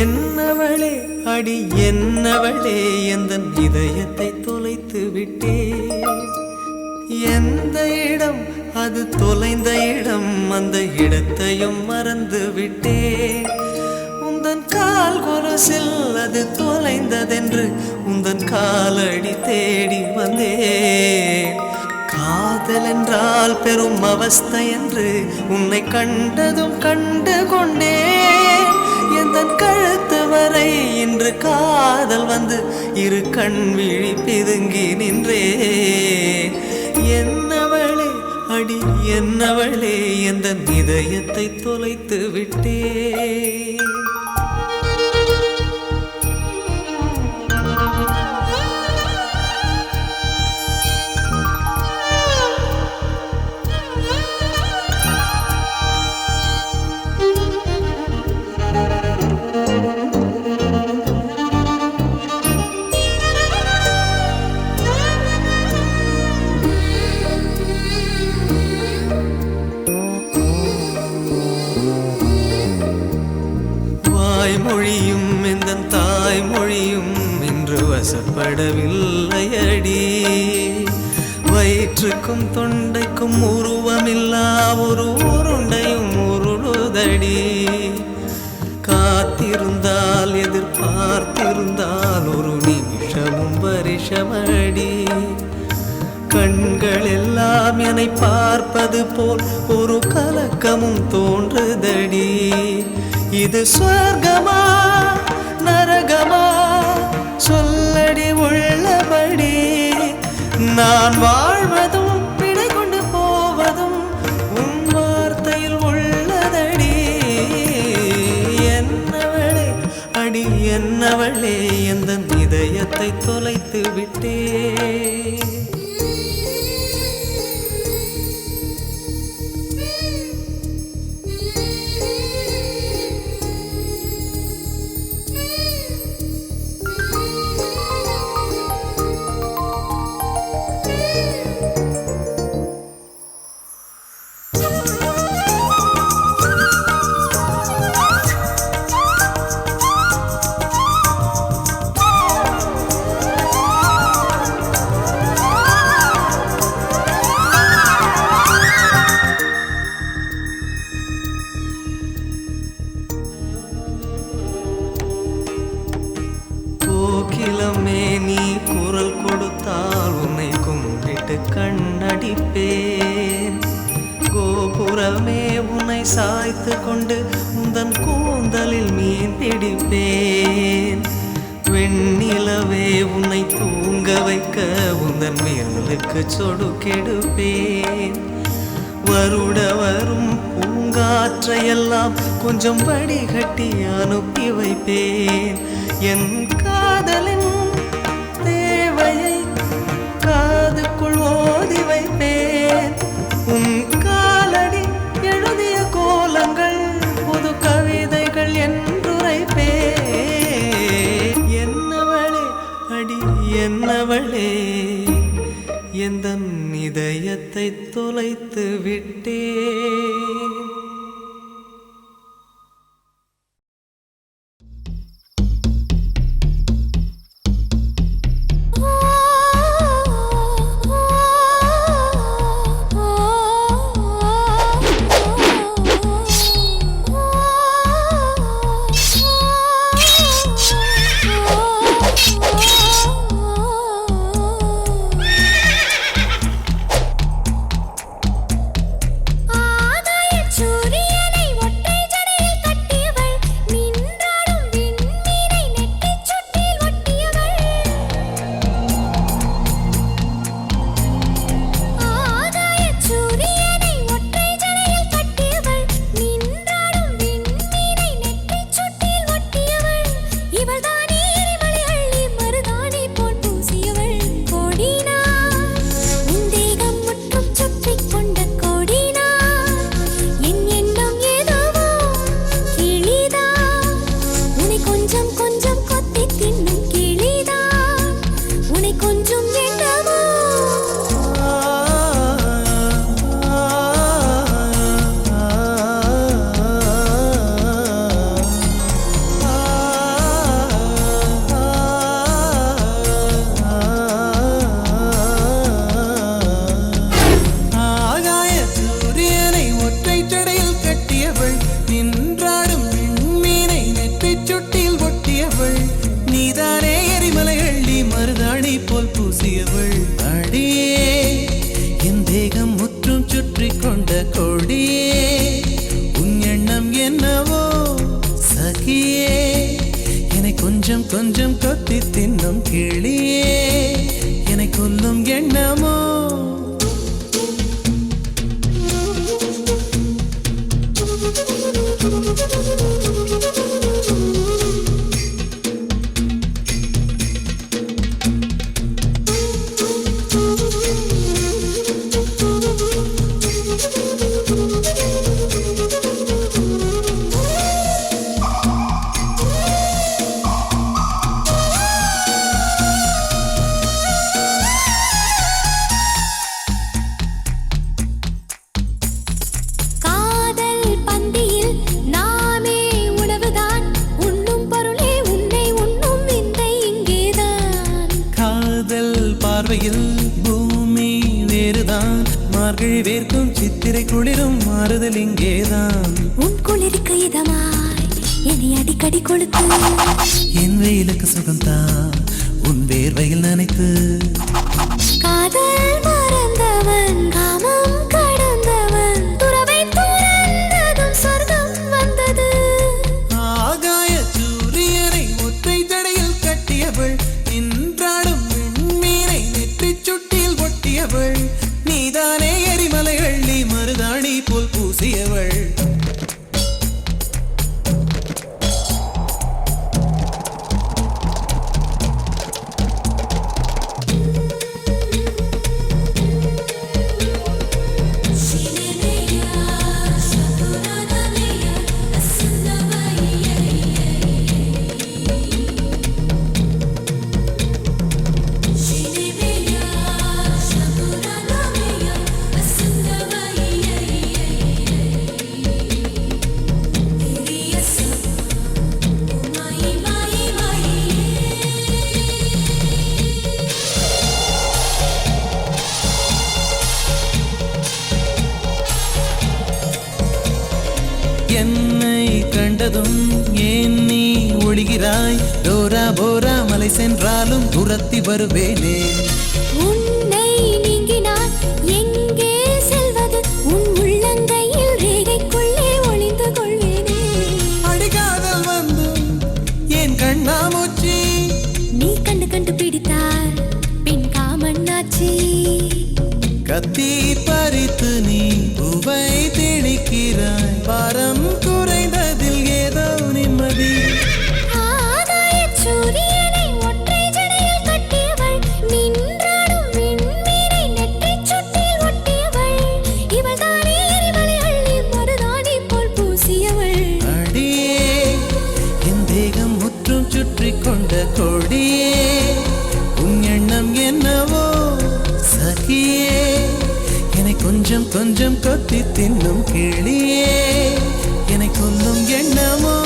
என்னவளே அடி என்னவளே எந்தன் இதயத்தை தொலைத்து விட்டே. எந்த இடம் அது தொலைந்த இடம், அந்த இடத்தையும் மறந்து விட்டே. உந்தன் கால் கொலுசில் அது தொலைந்ததென்று உந்தன் காலடி தேடி வந்தேன். காதல் என்றால் பெரும் அவஸ்தை என்று உன்னை கண்டதும் கண்டு கொண்டேன். எந்தன் கழுத்து வரை இன்று காதல் வந்து இரு கண் விழி பிதுங்கி நின்றேன். என்னவளே அடி என்னவளே எந்தன் இதயத்தை தொலைத்து விட்டேன். மொழியும் எந்தன் தாய்மொழியும் இன்று வசப்படவில்லையடி. வயிற்றுக்கும் தொண்டைக்கும் உருவமில்லா ஒரு உருண்டையும் உருளுதடி. காத்திருந்தால் எதிர்பார்த்திருந்தால் ஒரு நிமிஷமும் வருஷமடி. கண்கள் எல்லாம் என்னை பார்ப்பது போல் ஒரு கலக்கமும் தோன்றுதடி. இது சொர்க்கமா நரகமா சொல்லடி உள்ளபடி. நான் வாழ்வதும் விடை கொண்டு போவதும் உன் வார்த்தையில் உள்ளதடி. என்னவளே அடி என்னவளே எந்தன் இதயத்தை தொலைத்து விட்டே. கோகிலமே நீ குரல் கொடுத்தால் உன்னை கும்பிட்டு கண்ணடிப்பேன். கோபுரமே உன்னை சாய்த்து கொண்டு உந்தன் கூந்தலில் மீன் பிடிப்பேன். வெண்ணிலவே உன்னை தூங்க வைக்க உந்தன் விரலுக்கு சொடுக்கெடுப்பேன். வருட வரும் பூங்காற்றையெல்லாம் கொஞ்சம் வடிகட்டி அனுப்பி வைப்பேன். என் காதலின் தேவையை காதுக்குள் ஓதி வைப்பேன். உன் காலடி எழுதிய கோலங்கள் புது கவிதைகள் என்றுரைப்பேன். என்னவளே அடி என்னவளே எந்தன் இதயத்தை தொலைத்து விட்டேன். ஆனா கொஞ்சம் கொஞ்சம் கொத்தி தின்னும் கிளியே என்னை கொல்லும் எண்ணமோ பூமி வேறுதான் மார்கழி வேர்க்கும் சித்திரை குளிரும் மாறுதல் இங்கேதான் உன் குளிருக்கு இதமாய் என்னை அடிக்கடி கொளுத்து என் வெயிலுக்கு சுகம்தான் உன் வேர்வையில் நினைத்து காதல் மறந்தவன் காமம் கடந்தவன் துறவை துறந்ததும் சொர்க்கம் வந்தது ஆகாய சூரியனை ஒற்றை ஜடையில் கட்டியவள் நின்றாடும் சுட்டில் ஒட்டியவள் நீதானே எரிமலை அள்ளி மருதாணி போல் பூசியவள் என்னை கண்டதும் ஏன் நீ ஒளிகிறாய் டோரா போரா மலை சென்றாலும் துரத்தி வருவேனே உன்னை நீங்கினான் எங்கே செல்வது உன் உள்ளங்கையில் ரேகைக்குள்ளே ஒளிந்து கொள்வேனே அடிகாதல் வந்தும் ஏன் கண்ணாமூச்சி நீ கண்டு கண்டு பிடித்தால் பின் காமண்ணாச்சி கத்தி பறித்து நீ பூவை திணிக்கிறாய் பாரம் குறைந்ததில் ஏதோ நிம்மதி ஆகாய சூரியனை ஒற்றை ஜடையில் கட்டியவள் நின்றாடும் விண்மீனை நெற்றிச் சுட்டில் ஒட்டியவள் இவள் தானே எரிமலை அள்ளி மருதாணி போல் பூசியவள் அடியே என் தேகம் முற்றும் சுற்றி கொண்ட கொடியே உன் எண்ணம் என்னவோ சகியே என்னை கொஞ்சம் கொஞ்சம் கொத்தி தின்னும் கிளியே என்னை கொல்லும் எண்ணமோ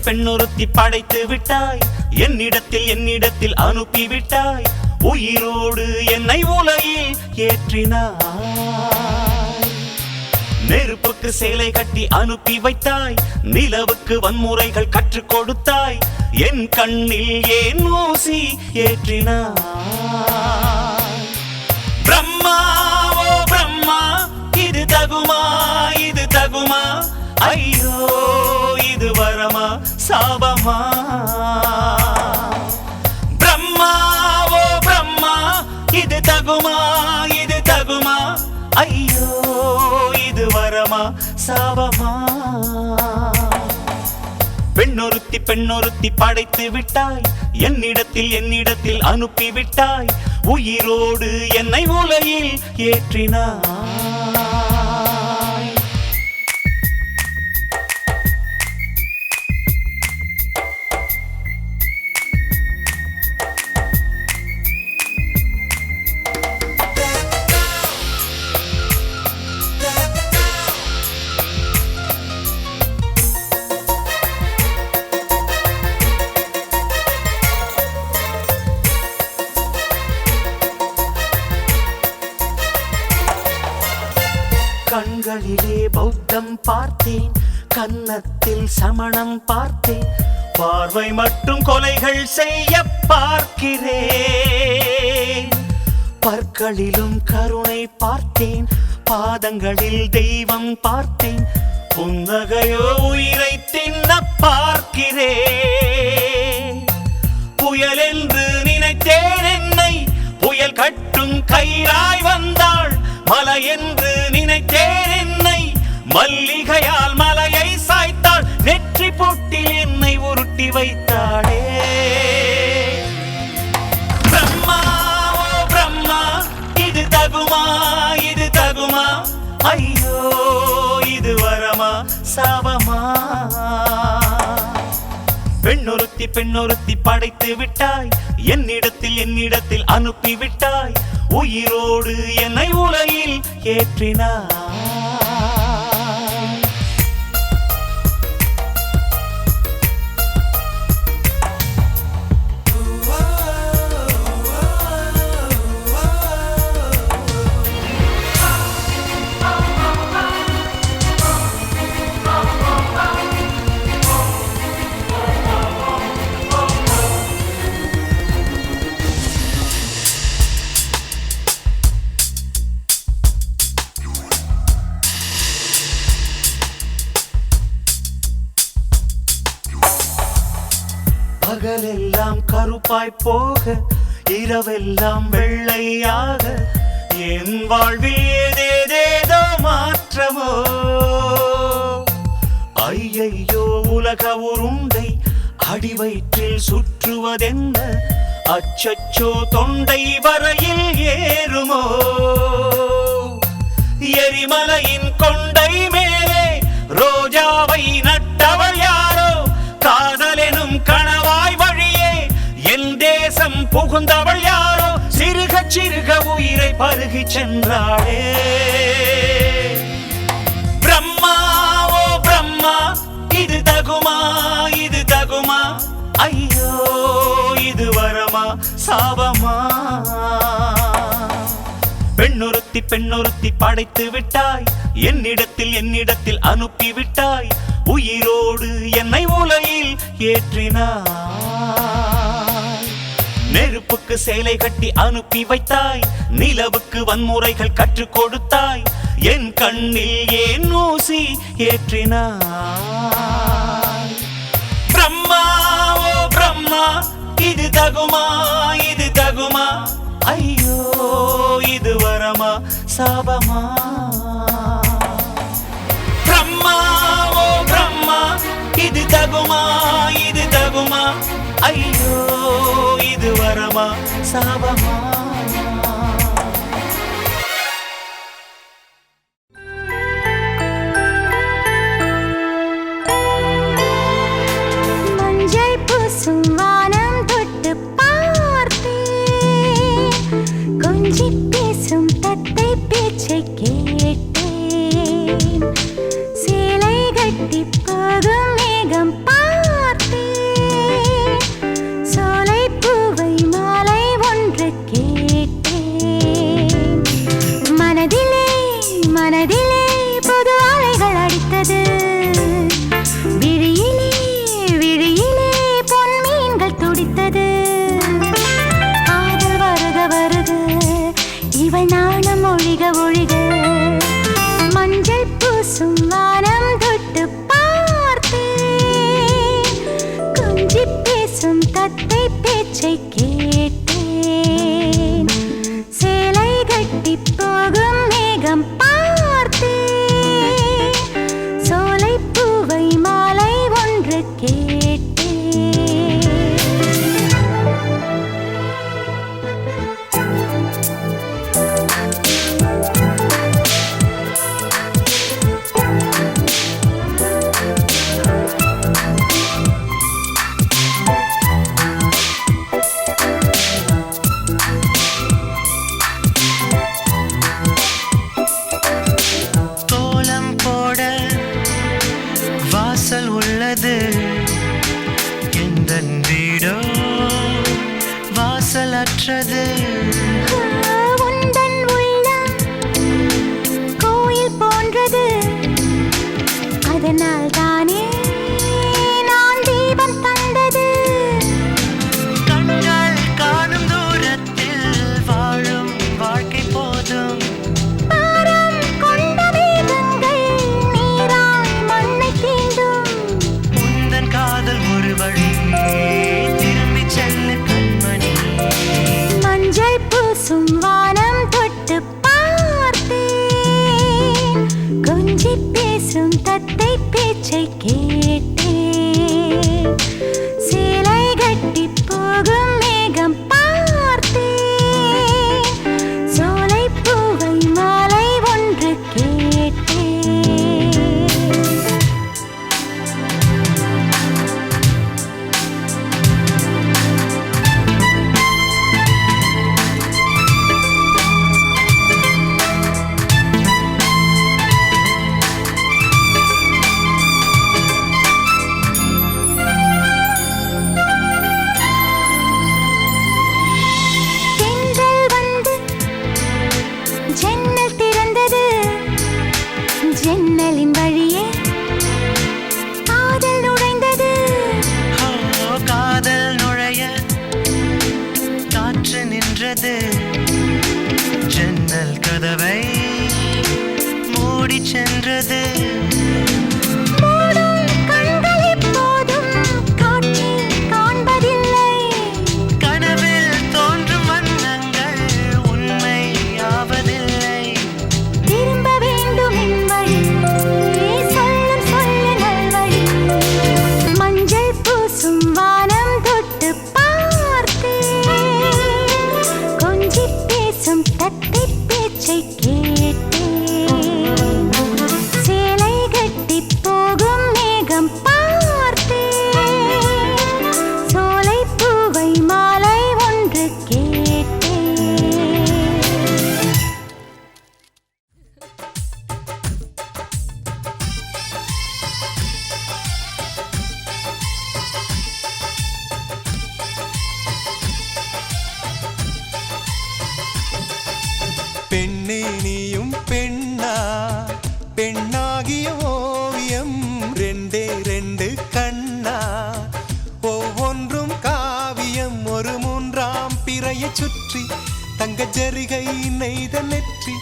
பெண்ணொருத்தி படைத்து விட்டாய் என்னிடத்தில் அனுப்பி விட்டாய் உயிரோடு என்னை உலகில் ஏற்றினாய் நெருப்புக்கு சேலை கட்டி அனுப்பி வைத்தாய் நிலவுக்கு வன்முறைகள் கற்றுக் கொடுத்தாய் என் கண்ணில் ஏன் ஊசி ஏற்றினாய் பிரம்மா ஓ பிரம்மா இது தகுமா ஐயோ இது வரமா சாபமா பிரம்மா ஓ பிரம்மா இது தகுமா ஐயோ இது வரமா சாபமா பெண்ணொருத்தி படைத்து விட்டாய் என்னிடத்தில் அனுப்பி விட்டாய் உயிரோடு என்னை உலகில் ஏற்றினாய். கண்களிலே பௌத்தம் பார்த்தேன், கன்னத்தில் சமணம் பார்த்தேன், பார்வை மட்டும் கொலைகள் செய்ய பார்க்கிறேன். பற்களிலும் கருணை பார்த்தேன், பாதங்களில் தெய்வம் பார்த்தேன், புன்னகையோ உயிரை தின்ன பார்க்கிறேன். புயல் என்று நினைத்தேன் என்னை, புயல் கட்டும் கயிறாய் வந்தாள். மலை என்று நினைத்தேன் என்னை, மல்லிகையால் மலையை சாய்த்தாள். நெற்றி பொட்டில் என்னை உருட்டி வைத்தாளே. பிரம்மா ஓ பிரம்மா, இது தகுமா, இது தகுமா? ஐயோ இது வரமா சாபமா? பெண்ணொருத்தி படைத்து விட்டாய், என்னிடத்தில் அனுப்பி விட்டாய். உயிரோடு என்னை உலகில் ஏற்றினாய். பகலெல்லாம் கருப்பாய் போக, இரவெல்லாம் வெள்ளையாக, என் வாழ்வில் ஏதேதேதோ மாற்றமோ. ஐயையோ உலக உருண்டை அடிவயிற்றில் சுற்றுவதென்ன? அச்சச்சோ தொண்டை வரையில் ஏறுமோ? எரிமலையின் கொண்டை மேலே ரோஜாவை நட்டவள் யாரோ? காதலெனும் கணவாய் வழியே என் தேசம் புகுந்தவள் யாரோ? சிறுக சிறுக உயிரை பருகி சென்றாளே. பிரம்மா ஓ பிரம்மா, இது தகுமா, இது தகுமா? ஐயோ இது வரமா சாபமா? பெண்ணொருத்தி படைத்து விட்டாய், என்னிடத்தில் அனுப்பி விட்டாய். உயிரோடு என்னை உலகில் ஏற்றினாய். நெருப்புக்கு சேலை கட்டி அனுப்பி வைத்தாய், நிலவுக்கு வன்முறைகள் கற்றுக் கொடுத்தாய். என் கண்ணில் ஏன் ஊசி ஏற்றினாய். பிரம்மா ஓ பிரம்மா, இது தகுமா, இது தகுமா? ஐயோ இது வரமா சாபமா? பிரம்மா ஓ பிரம்மா, இது தகுமா, இது தகுமா? ஐயோ இது வரமா சாபமா? மஞ்சள் பூசும் வானம் தொட்டு பார்த்தேன், கொஞ்சி பேசும் தத்தை பேச்சை கேட்டேன். சேலை கட்டி போகும் மேகம் பார்த்தேன், சோலை பூவை மாலை ஒன்று கேட்டேன். சென்றது ஜன்னல் கதவை மூடி சென்றது பெண்ணே நீயும் பெண்ணா பெண்ணாகிய ஓவியம் ரெண்டே ரெண்டு கண்ணா ஒவ்வொன்றும் காவியம் ஒரு மூன்றாம் பிறையை சுற்றி தங்க ஜரிகை நெய்த நெற்றி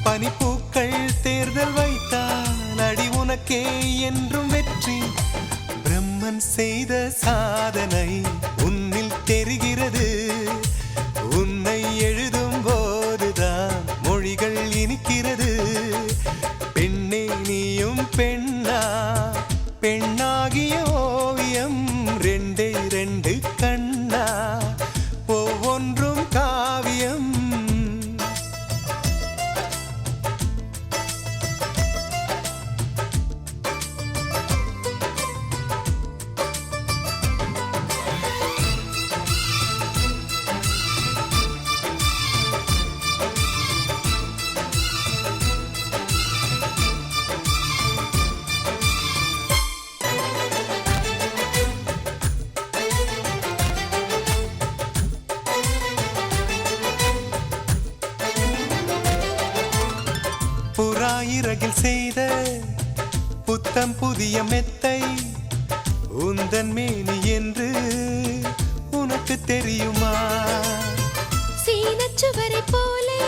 பனிப்பூக்கள் தேர்தல் வைத்தால் அடி உனக்கே என்றும் வெற்றி பிரம்மன் செய்த சாதனை உன்னில் தெரிகிறது உன்னை எழுதும் போதுதான் மொழிகள் இனிக்கிறது பெண்ணே நீயும் பெண்ணா பெண்ணாகிய ஓவியம் ரெண்டே ரெண்டு கண்ணா ஒவ்வொன்றும் காவியம் புறாயிரகில் செய்த புத்தம் புதிய மெத்தை உந்தன் மேனி என்று உனக்கு தெரியுமா சீனச்சுவரை போலே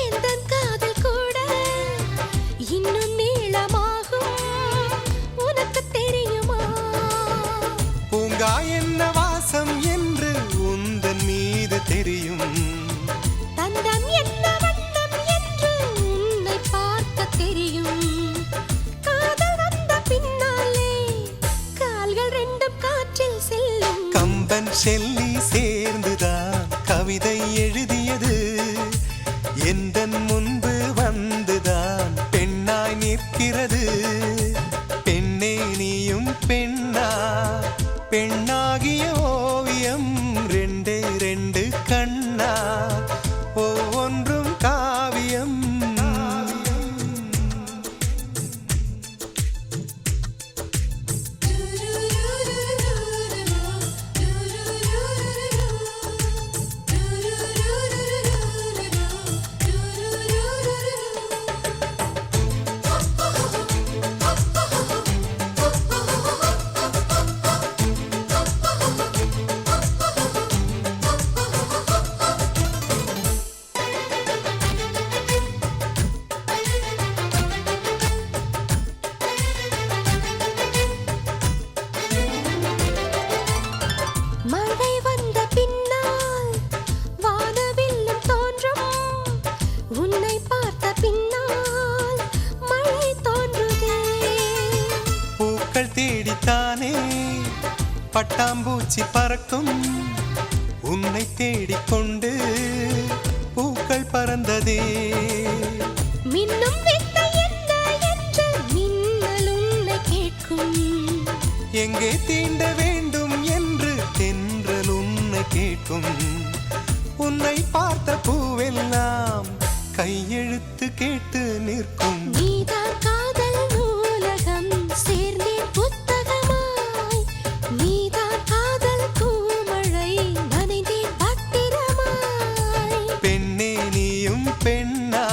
எந்தன் காதல் கூட இன்னும் நீளமாகும் உனக்கு தெரியுமா பூங்கா என்ன வாசம் என்று உந்தன் மீது தெரியும் தந்தம் என்ன வண்ணம் என்று உன்னை பார்க்க தெரியும் காதல் வந்த பின்னாலே கால்கள் ரெண்டும் காற்றில் செல்லும் கம்பன் செல்லி சேர்ந்துதான் கவிதை எழுதியது எந்தன் முன்பு வந்துதான் பெண்ணாய் நிற்கிறது பெண்ணே நீயும் பெண்ணா பெண்ணாகிய ஓவியம் ரெண்டே ரெண்டு கண்ணா ஒவ்வொன்றும் காவியம் மழை வந்த பின்னால் வானவில்லும் தோன்றும் உன்னை பார்த்த பின்னால் மழை தோன்றுதே பூக்கள் தேடித்தானே பட்டாம்பூச்சி பறக்கும் உன்னை தேடிக்கொண்டு பூக்கள் பறந்ததே மின்னும் வித்தை என்ன என்று மின்னல் உன்னை கேட்கும் எங்கே தீண்ட வேண்டும் என்று தென்றல் உன்னை கேட்கும் உன்னை பார்த்த பூவெல்லாம் கையெழுத்து கேட்டு நிற்கும் நீதான் காதல் நூலகம் சேர்ந்தேன் புத்தகமாய் நீதான் காதல் கூமழை நனைந்தேன் பத்திரமாய் பெண்ணே நீயும் பெண்ணா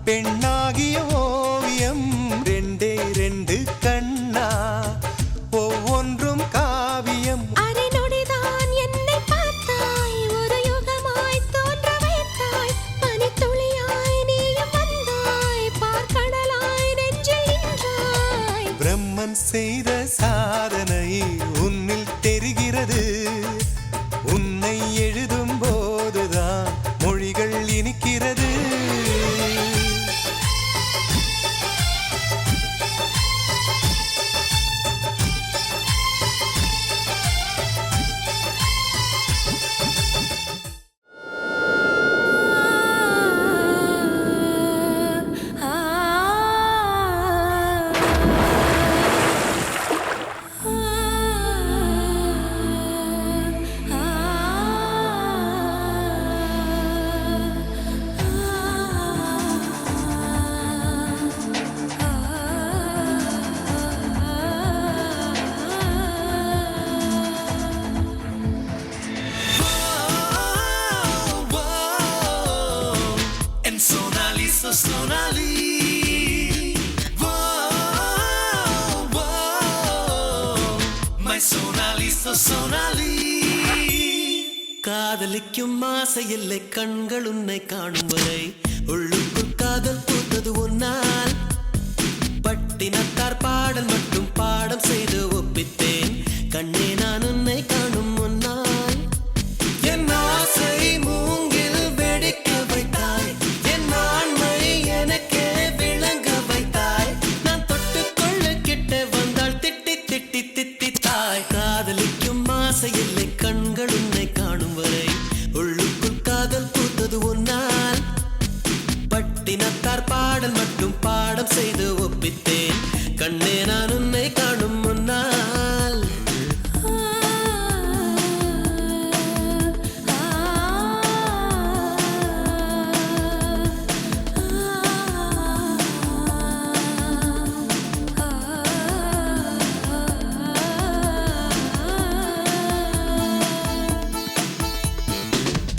பெண்ணாகிய ஓவியம் ரெண்டே ரெண்டு கண்ணா ஒவ்வொன்றும் காவியம் அரை நொடிதான் என்னை பார்த்தாய் ஒரு யுகமா சொனாலி காதலிக்கும் ஆசை இல்லை கண்கள் உன்னை காணும் வரை உள்ளுக்குள் காதல் பூத்தது உன்னால் பட்டினத்தார் பாடல் மட்டும் பாடம் செய்து ஒப்பித்தேன் கண்ணே நான் உன்னை காணும் முன்னால் என் ஆசை மூங்கில் வெடிக்க வைத்தாய் என் ஆண்மை எனக்கே விளங்க வைத்தாய் நான் தொட்டுக்கொள்ள கிட்ட வந்தால் திட்டி திட்டி தித்தித்தாய் காதலிக்கும் ஆசை இல்லை கண்கள் உன்னை காணும் வரை உள்ளுக்குள் காதல் பூத்தது உன்னால் பட்டினத்தார் பாடல் மட்டும் பாடம் செய்து ஒப்பித்தேன் கண்ணே நான் உன்னை காணும் முன்னால்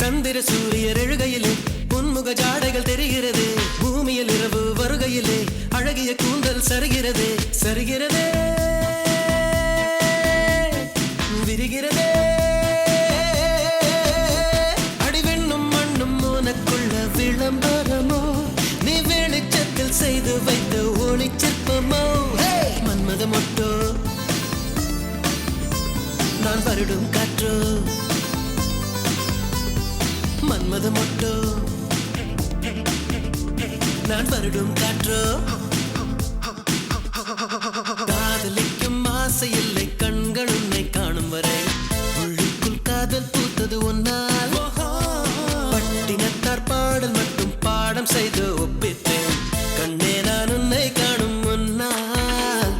சந்திர சூரியர் எழுகையிலே பொன்முக ஜாடைகள் தெரிகிறது பூமியில் இரவு வருகையிலே அழகிய கூந்தல் சரிகிறதே சரிகிறதே விரிகிறதே அடிவெண்ணும் மண்ணும் உனக்குள்ள விளம்பரமோ நீ வெளிச்சத்தில் செய்து வைத்த ஒளிச்சிற்பமோ மன்மத மொட்டோ நான் வருடும் காற்றோ மன்மத மொட்டோ நான் வருடும் காற்றோ காதலிக்கும் ஆசை இல்லை கண்கள் உன்னை காணும் வரை உள்ளுக்குள் காதல் பூத்தது ஒன்னால் பட்டினத்தார் பாடல் மட்டும் பாடம் செய்து ஒப்பித்தேன் கண்ணே நான் உன்னை காணும் முன்னால்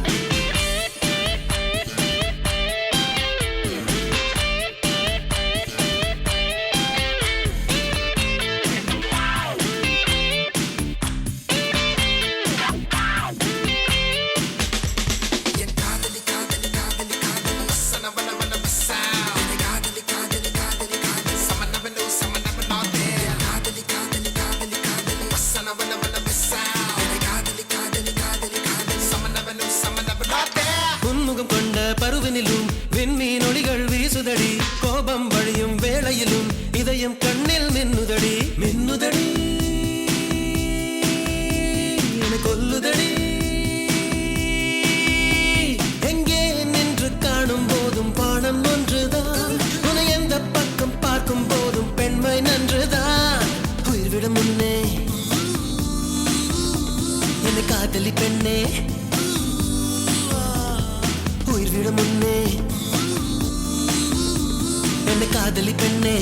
உன்முகம் கொண்ட பருவினிலும் விண்மீன் ஒளிகள் வீசுதடி கோபம் வழியும் வேளையிலும் இதயம் கண்ணில் மின்னுதடி மின்னுதடி என கொல்லுதடி எங்கே நின்று காணும் போதும் பானம் ஒன்றுதான் உன்னை எந்த பக்கம் பார்க்கும் போதும் பெண்மை நன்றுதான் உயிர்விட முன்னே என்னை காதலி பெண்ணே உயிர்விட முன்னே என்னை காதலி பெண்ணே